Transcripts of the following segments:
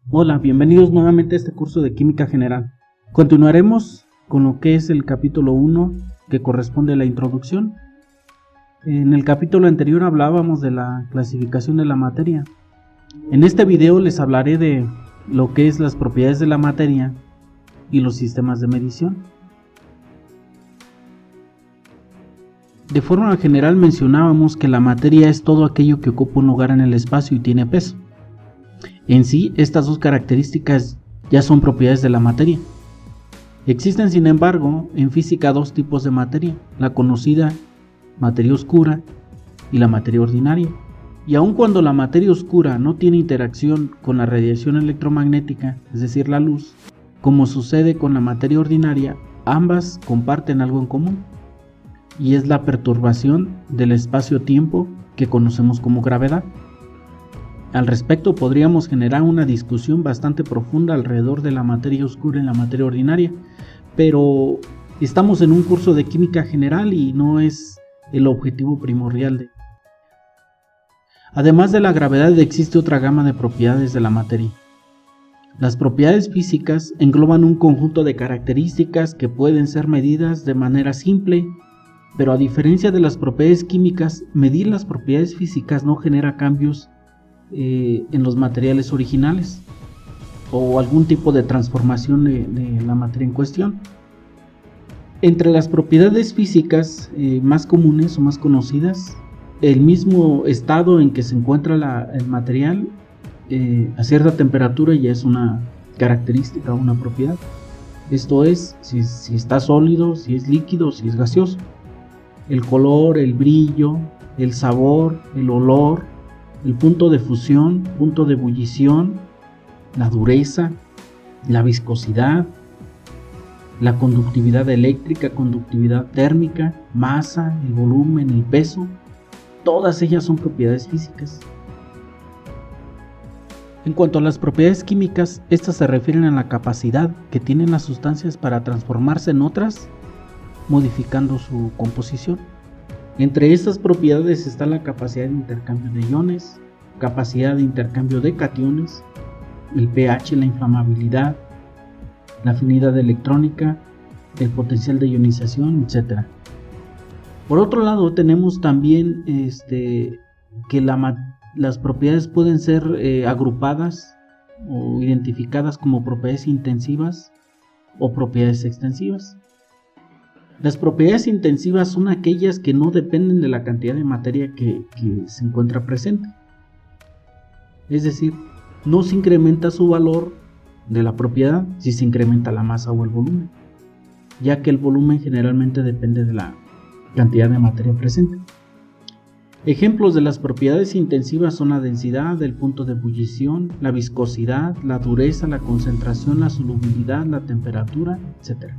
Hola, bienvenidos nuevamente a este curso de Química General. Continuaremos con lo que es el capítulo 1, que corresponde a la introducción. En el capítulo anterior hablábamos de la clasificación de la materia. En este video les hablaré de lo que es las propiedades de la materia y los sistemas de medición. De forma general mencionábamos que la materia es todo aquello que ocupa un lugar en el espacio y tiene peso. En sí, estas dos características ya son propiedades de la materia. Existen, sin embargo, en física dos tipos de materia, la conocida materia oscura y la materia ordinaria. Y aun cuando la materia oscura no tiene interacción con la radiación electromagnética, es decir, la luz, como sucede con la materia ordinaria, ambas comparten algo en común, y es la perturbación del espacio-tiempo que conocemos como gravedad. Al respecto podríamos generar una discusión bastante profunda alrededor de la materia oscura y la materia ordinaria, pero estamos en un curso de química general y no es el objetivo primordial. Además de la gravedad existe otra gama de propiedades de la materia. Las propiedades físicas engloban un conjunto de características que pueden ser medidas de manera simple, pero a diferencia de las propiedades químicas, medir las propiedades físicas no genera cambios en los materiales originales o algún tipo de transformación de la materia en cuestión. Entre las propiedades físicas más comunes o más conocidas, el mismo estado en que se encuentra el material a cierta temperatura ya es una característica o una propiedad. Esto es, si está sólido, si es líquido, si es gaseoso. El color, el brillo, el sabor, el olor, el punto de fusión, punto de ebullición, la dureza, la viscosidad, la conductividad eléctrica, conductividad térmica, masa, el volumen, el peso, todas ellas son propiedades físicas. En cuanto a las propiedades químicas, estas se refieren a la capacidad que tienen las sustancias para transformarse en otras, modificando su composición. Entre estas propiedades está la capacidad de intercambio de iones, capacidad de intercambio de cationes, el pH, la inflamabilidad, la afinidad electrónica, el potencial de ionización, etc. Por otro lado, tenemos también que las propiedades pueden ser agrupadas o identificadas como propiedades intensivas o propiedades extensivas. Las propiedades intensivas son aquellas que no dependen de la cantidad de materia que se encuentra presente. Es decir, no se incrementa su valor de la propiedad si se incrementa la masa o el volumen, ya que el volumen generalmente depende de la cantidad de materia presente. Ejemplos de las propiedades intensivas son la densidad, el punto de ebullición, la viscosidad, la dureza, la concentración, la solubilidad, la temperatura, etc.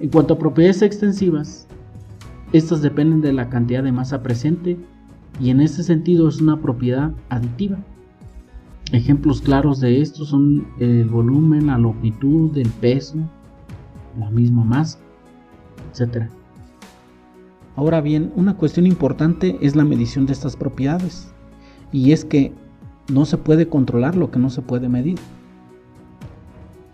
En cuanto a propiedades extensivas, estas dependen de la cantidad de masa presente y en ese sentido es una propiedad aditiva. Ejemplos claros de esto son el volumen, la longitud, el peso, la misma masa, etc. Ahora bien, una cuestión importante es la medición de estas propiedades, y es que no se puede controlar lo que no se puede medir.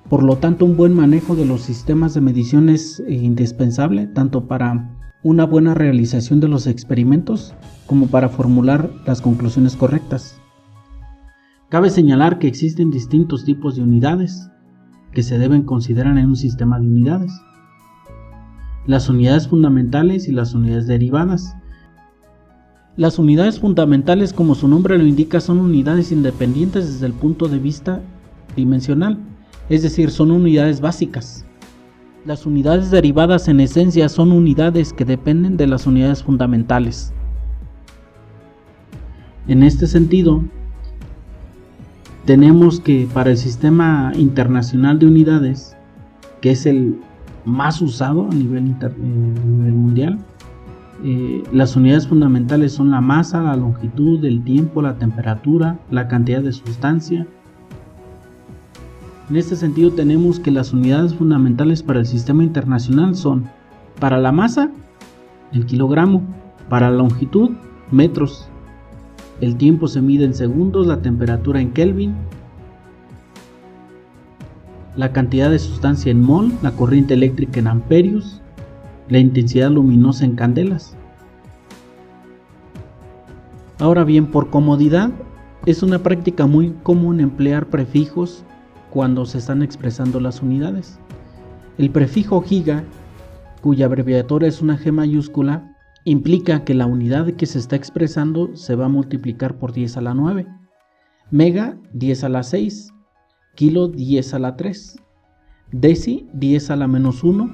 Por lo tanto, un buen manejo de los sistemas de medición es indispensable tanto para una buena realización de los experimentos como para formular las conclusiones correctas. Cabe señalar que existen distintos tipos de unidades que se deben considerar en un sistema de unidades: las unidades fundamentales y las unidades derivadas. Las unidades fundamentales, como su nombre lo indica, son unidades independientes desde el punto de vista dimensional. Es decir, son unidades básicas. Las unidades derivadas en esencia son unidades que dependen de las unidades fundamentales. En este sentido, tenemos que para el sistema internacional de unidades, que es el más usado a nivel mundial, las unidades fundamentales son la masa, la longitud, el tiempo, la temperatura, la cantidad de sustancia. En este sentido tenemos que las unidades fundamentales para el sistema internacional son: para la masa, el kilogramo; para la longitud, metros; el tiempo se mide en segundos, la temperatura en Kelvin, la cantidad de sustancia en mol, la corriente eléctrica en amperios, la intensidad luminosa en candelas. Ahora bien, por comodidad, es una práctica muy común emplear prefijos cuando se están expresando las unidades. El prefijo giga, cuya abreviatura es una G mayúscula, implica que la unidad que se está expresando se va a multiplicar por 10 a la 9, mega 10 a la 6, kilo 10 a la 3, deci 10 a la menos 1,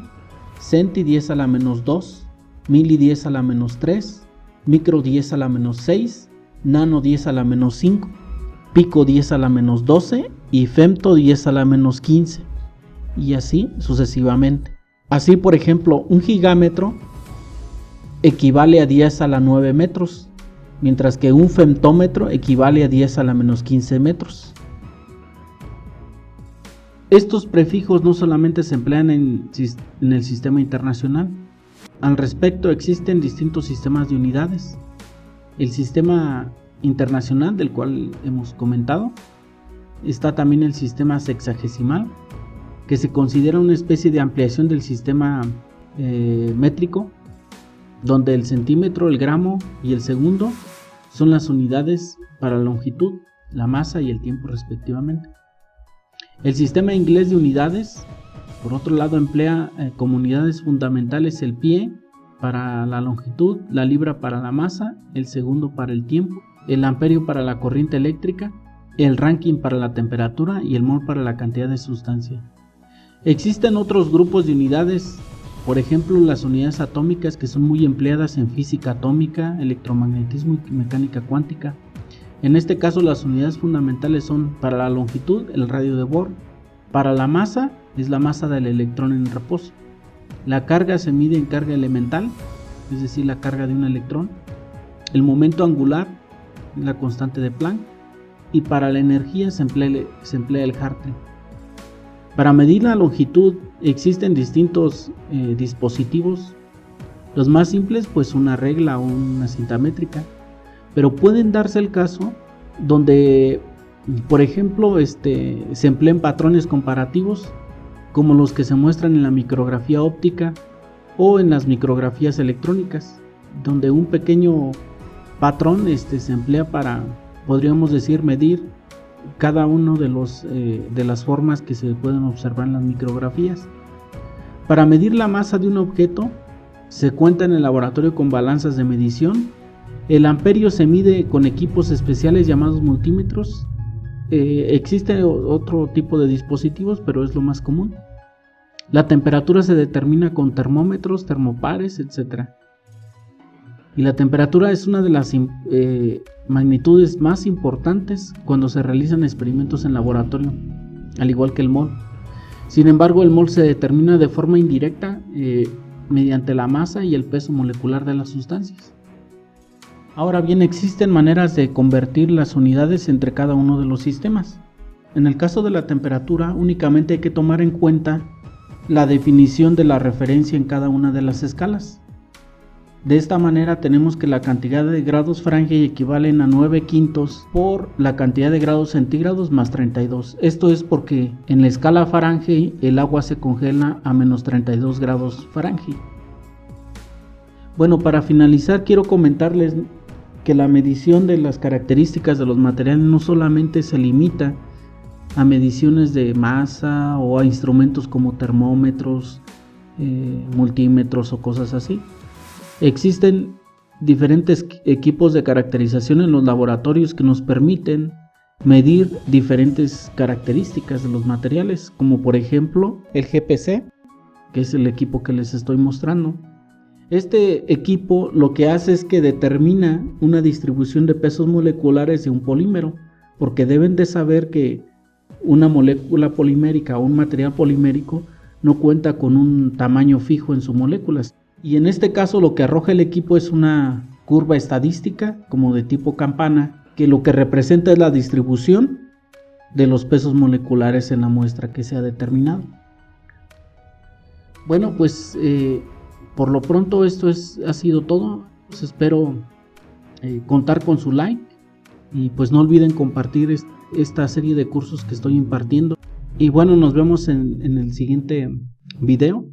centi 10 a la menos 2, mili 10 a la menos 3, micro 10 a la menos 6, nano 10 a la menos 5, pico 10 a la menos 12 y femto 10 a la menos 15, y así sucesivamente. Así, por ejemplo, un gigámetro equivale a 10 a la 9 metros, mientras que un femtómetro equivale a 10 a la menos 15 metros. Estos prefijos no solamente se emplean en el sistema internacional. Al respecto, existen distintos sistemas de unidades. El sistema internacional, del cual hemos comentado, está también el sistema sexagesimal, que se considera una especie de ampliación del sistema métrico, donde el centímetro, el gramo y el segundo son las unidades para la longitud, la masa y el tiempo respectivamente. El sistema inglés de unidades, por otro lado, emplea como unidades fundamentales el pie para la longitud, la libra para la masa, el segundo para el tiempo, el amperio para la corriente eléctrica, el ranking para la temperatura y el mol para la cantidad de sustancia. Existen otros grupos de unidades, por ejemplo las unidades atómicas, que son muy empleadas en física atómica, electromagnetismo y mecánica cuántica. En este caso las unidades fundamentales son para la longitud el radio de Bohr, para la masa es la masa del electrón en reposo, la carga se mide en carga elemental, es decir la carga de un electrón, el momento angular la constante de Planck, y para la energía se emplea el Hartree. Para medir la longitud existen distintos dispositivos. Los más simples, pues una regla o una cinta métrica, pero pueden darse el caso donde, por ejemplo, se empleen patrones comparativos como los que se muestran en la micrografía óptica o en las micrografías electrónicas, donde un pequeño patrón se emplea para, podríamos decir, medir cada uno de las formas que se pueden observar en las micrografías. Para medir la masa de un objeto se cuenta en el laboratorio con balanzas de medición. El amperio se mide con equipos especiales llamados multímetros. Existe otro tipo de dispositivos, pero es lo más común. La temperatura se determina con termómetros, termopares, etc. Y la temperatura es una de las magnitudes más importantes cuando se realizan experimentos en laboratorio, al igual que el mol. Sin embargo, el mol se determina de forma indirecta mediante la masa y el peso molecular de las sustancias. Ahora bien, existen maneras de convertir las unidades entre cada uno de los sistemas. En el caso de la temperatura, únicamente hay que tomar en cuenta la definición de la referencia en cada una de las escalas. De esta manera tenemos que la cantidad de grados Fahrenheit equivalen a 9/5 por la cantidad de grados centígrados más 32. Esto es porque en la escala Fahrenheit el agua se congela a menos 32 grados Fahrenheit. Bueno, para finalizar quiero comentarles que la medición de las características de los materiales no solamente se limita a mediciones de masa o a instrumentos como termómetros, multímetros o cosas así. Existen diferentes equipos de caracterización en los laboratorios que nos permiten medir diferentes características de los materiales, como por ejemplo el GPC, que es el equipo que les estoy mostrando. Este equipo lo que hace es que determina una distribución de pesos moleculares de un polímero, porque deben de saber que una molécula polimérica o un material polimérico no cuenta con un tamaño fijo en sus moléculas. Y en este caso lo que arroja el equipo es una curva estadística como de tipo campana, que lo que representa es la distribución de los pesos moleculares en la muestra que se ha determinado. Bueno, pues por lo pronto esto ha sido todo. Pues espero contar con su like Y pues no olviden compartir esta serie de cursos que estoy impartiendo. Y bueno, nos vemos en el siguiente video,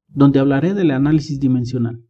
donde hablaré del análisis dimensional.